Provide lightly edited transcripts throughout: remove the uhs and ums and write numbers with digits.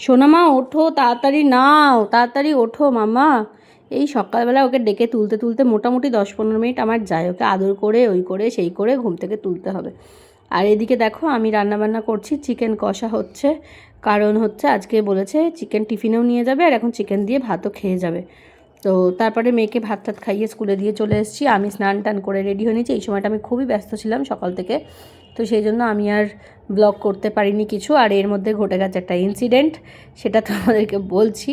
সোনামা ওঠো, তাড়াতাড়ি নাও, তাড়াতাড়ি ওঠো মামা। এই সকালবেলা ওকে ডেকে তুলতে তুলতে মোটামুটি 10-15 মিনিট আমার যায়, ওকে আদর করে ওই করে সেই করে ঘুম থেকে তুলতে হবে। আর এদিকে দেখো আমি রান্নাবান্না করছি, চিকেন কষা হচ্ছে, কারণ হচ্ছে আজকে বলেছে চিকেন টিফিনেও নিয়ে যাবে আর এখন চিকেন দিয়ে ভাতও খেয়ে যাবে। তো তারপরে মেয়েকে ভাত টাত খাইয়ে স্কুলে দিয়ে চলে এসেছি, আমি স্নান টান করে রেডি হয়ে নিয়েছি। এই সময়টা আমি খুবই ব্যস্ত ছিলাম সকাল থেকে, তো সেই জন্য আমি আর ব্লগ করতে পারিনি কিছু। আর এর মধ্যে ঘটে গেছে একটা ইনসিডেন্ট, সেটা তো আমাদেরকে বলছি।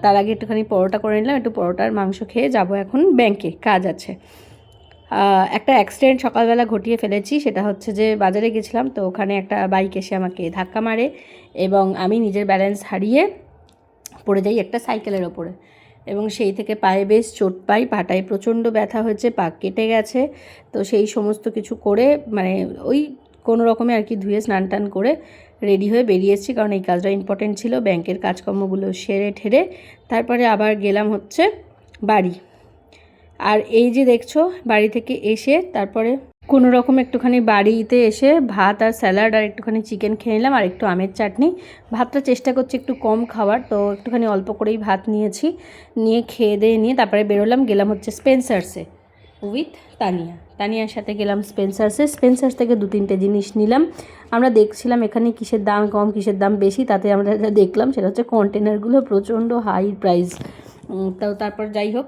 তার আগে একটুখানি পরোটা করে নিলাম, একটু পরোটার মাংস খেয়ে যাব এখন ব্যাংকে, কাজ আছে। একটা অ্যাক্সিডেন্ট সকালবেলা ঘটিয়ে ফেলেছি, সেটা হচ্ছে যে বাজারে গেছিলাম, তো ওখানে একটা বাইক এসে আমাকে ধাক্কা মারে এবং আমি নিজের ব্যালেন্স হারিয়ে পড়ে যাই একটা সাইকেলের ওপরে, এবং সেই থেকে পায়ে বেশ চোট পাই, পাটায় প্রচণ্ড ব্যথা হয়েছে, পা কেটে গেছে। তো সেই সমস্ত কিছু করে মানে ওই কোনো রকমে আর কি ধুয়ে স্নান টান করে রেডি হয়ে বেরিয়ে এসেছি, কারণ এই কাজটা ইম্পর্টেন্ট ছিল। ব্যাংকের কাজকর্মগুলো সেরে ঠেরে তারপরে আবার গেলাম হচ্ছে বাড়ি। আর এই যে দেখছো বাড়ি থেকে এসে তারপরে কোনো রকম একটুখানি বাড়িতে এসে ভাত আর স্যালাড আর একটুখানি চিকেন খেয়ে নিলাম আর একটু আমের চাটনি। ভাতটা চেষ্টা করছি একটু কম খাওয়ার, তো একটুখানি অল্প করেই ভাত নিয়েছি, নিয়ে খেয়ে দিয়ে নিয়ে তারপরে বেরোলাম, গেলাম হচ্ছে স্পেন্সার্সে উইথ তানিয়ার সাথে গেলাম স্পেন্সার্স থেকে 2-3টে জিনিস নিলাম। আমরা দেখছিলাম এখানে কিসের দাম কম কিসের দাম বেশি, তাতে আমরা যা দেখলাম সেটা হচ্ছে কন্টেনারগুলো প্রচণ্ড হাই প্রাইস। তো তারপর যাই হোক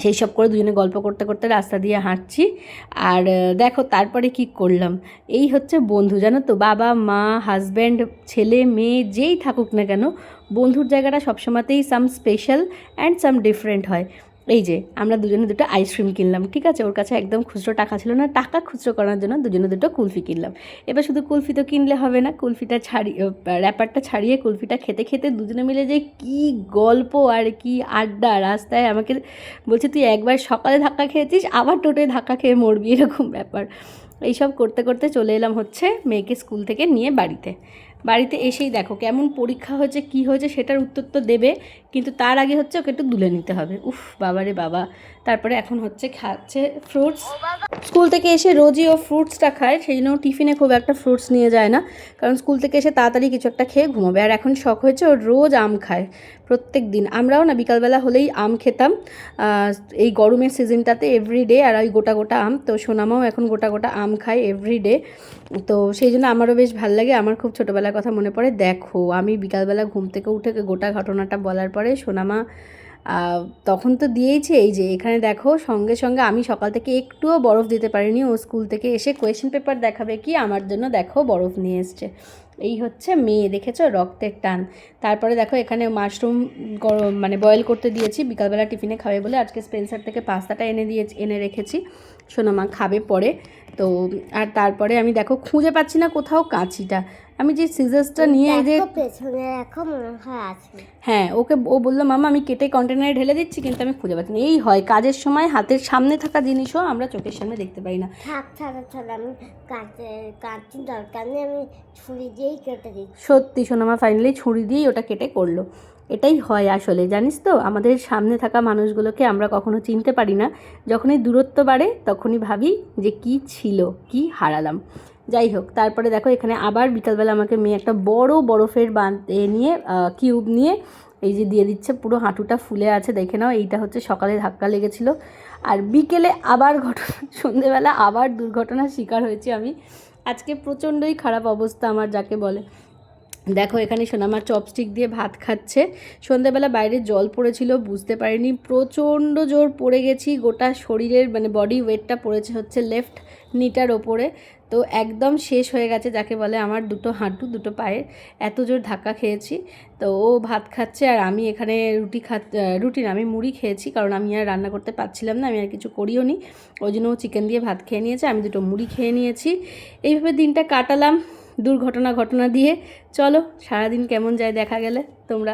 সেই সব করে দুজনে গল্প করতে করতে রাস্তা দিয়ে হাঁটছি। আর দেখো তারপরে কি করলাম, এই হচ্ছে বন্ধু, জানো তো, বাবা মা হাজব্যান্ড ছেলে মেয়ে যেই থাকুক না কেন, বন্ধুর জায়গাটা সবসময়তেই সাম স্পেশাল অ্যান্ড সাম ডিফারেন্ট হয়। এই যে আমরা দুজনে দুটো আইসক্রিম কিনলাম, ঠিক আছে, ওর কাছে একদম খুচরো টাকা ছিল না, টাকা খুচরো করার জন্য দুজনে দুটো কুলফি কিনলাম। এবার শুধু কুলফি তো কিনলে হবে না, কুলফিটা ছাড়িয়ে র্যাপারটা ছাড়িয়ে কুলফিটা খেতে খেতে দুজনে মিলে যে কি গল্প আর কি আড্ডা। রাস্তায় আমাকে বলছে তুই একবার সকালে ধাক্কা খেয়েছিস আবার টোটোয় ধাক্কা খেয়ে মরবি, এরকম ব্যাপার। এইসব করতে করতে চলে এলাম হচ্ছে মেয়েকে স্কুল থেকে নিয়ে বাড়িতে এসেই দেখো কেমন পরীক্ষা হয়েছে কি হয়েছে সেটার উত্তর তো দেবে, কিন্তু তার আগে হচ্ছে ওকে একটু দুলে নিতে হবে। উফ বাবারে বাবা। তারপরে এখন হচ্ছে খাচ্ছে ফ্রুটস, স্কুল থেকে এসে রোজই ও ফ্রুটসটা খায়, সেই জন্য টিফিনে খুব একটা ফ্রুটস নিয়ে যায় না, কারণ স্কুল থেকে এসে তাড়াতাড়ি কিছু একটা খেয়ে ঘুমাবে। আর এখন শখ হয়েছে ও রোজ আম খায় প্রত্যেক দিন। আমরাও না বিকালবেলা হলেই আম খেতাম এই গরমের সিজনটাতে এভরিডে, আর ওই গোটা গোটা আম, তো সোনামাও এখন গোটা গোটা আম খায় এভরিডে। তো সেই জন্য আমারও বেশ ভালো লাগে। আমার খুব ছোটোবেলার কথা মনে পড়ে। দেখো আমি বিকালবেলা ঘুম থেকে উঠে গোটা ঘটনাটা বলার পরে সোনামা তখন তো দিয়েইছে, এই যে এখানে দেখো সঙ্গে সঙ্গে আমি সকাল থেকে একটুও বরফ দিতে পারিনি, ও স্কুল থেকে এসে কোয়েশ্চেন পেপার দেখাবে কি আমার জন্য দেখো বরফ নিয়ে এসছে। এই হচ্ছে মেয়ে, দেখেছো রক্তের টান। তারপরে দেখো এখানে মাশরুম মানে বয়েল করতে দিয়েছি, বিকালবেলা টিফিনে খাবে বলে আজকে স্পেন্সার থেকে পাস্তাটা এনে রেখেছি, সোনামা খাবে পরে। তো আর তারপরে আমি দেখো খুঁজে পাচ্ছি না কোথাও কাঁচিটা, আমি যে সিজার্সটা নিয়ে এই যে পেছনে রাখো মনে হয় আছে। হ্যাঁ ওকে ও বললো মামা আমি কেটে কন্টেনারে ঢেলে দিচ্ছি, কিন্তু আমি খুঁজে পাচ্ছি না। এই হয় কাজের সময় হাতের সামনে থাকা জিনিসও আমরা চোখের সামনে দেখতে পাই না। থাক আমি কাটছি দরকার নেই, আমি ছুরি দিয়েই কেটে দিচ্ছি। সত্যি সোনামা ফাইনালি ছুরি দিয়েই ওটা কেটে করলো। এটাই হয় আসলে, জানিস তো, আমাদের সামনে থাকা মানুষগুলোকে আমরা কখনো চিনতে পারি না, যখনই দূরত্ব বাড়ে তখনই ভাবি যে কি ছিল, কি হারালাম। যাই হোক তারপরে দেখো এখানে আবার বিকালবেলা আমাকে মেয়ে একটা বড় বরফের নিয়ে কিউব নিয়ে এই যে দিয়ে দিচ্ছে, পুরো হাঁটুটা ফুলে আছে, দেখে নাও। এইটা হচ্ছে সকালে ধাক্কা লেগেছিল, আর বিকেলে আবার সন্ধেবেলা আবার দুর্ঘটনার শিকার হয়েছি আমি। আজকে প্রচণ্ডই খারাপ অবস্থা আমার, যাকে বলে। দেখো এখানে সোনামার চপস্টিক দিয়ে ভাত খাচ্ছে। সন্ধ্যাবেলা বাইরে জল পড়েছিল, বুঝতে পারিনি, প্রচণ্ড জোর পড়ে গেছি, গোটা শরীরের মানে বডি ওয়েটটা পড়েছে হচ্ছে লেফট নিটার ওপরে। তো একদম শেষ হয়ে গেছে, যাকে বলে আমার দুটো হাঁটু দুটো পায়ে এত জোর ধাক্কা খেয়েছি। তো ও ভাত খাচ্ছে আর আমি এখানে রুটি না, আমি মুড়ি খেয়েছি, কারণ আমি আর রান্না করতে পারছিলাম না, আমি আর কিছু করিও নি, ওই জন্য ও চিকেন দিয়ে ভাত খেয়ে নিয়েছে, আমি দুটো মুড়ি খেয়ে নিয়েছি। এইভাবে দিনটা কাটালাম ঘটনা দিয়ে। চলো সারাদিন কেমন যায় দেখা গেলে তোমরা।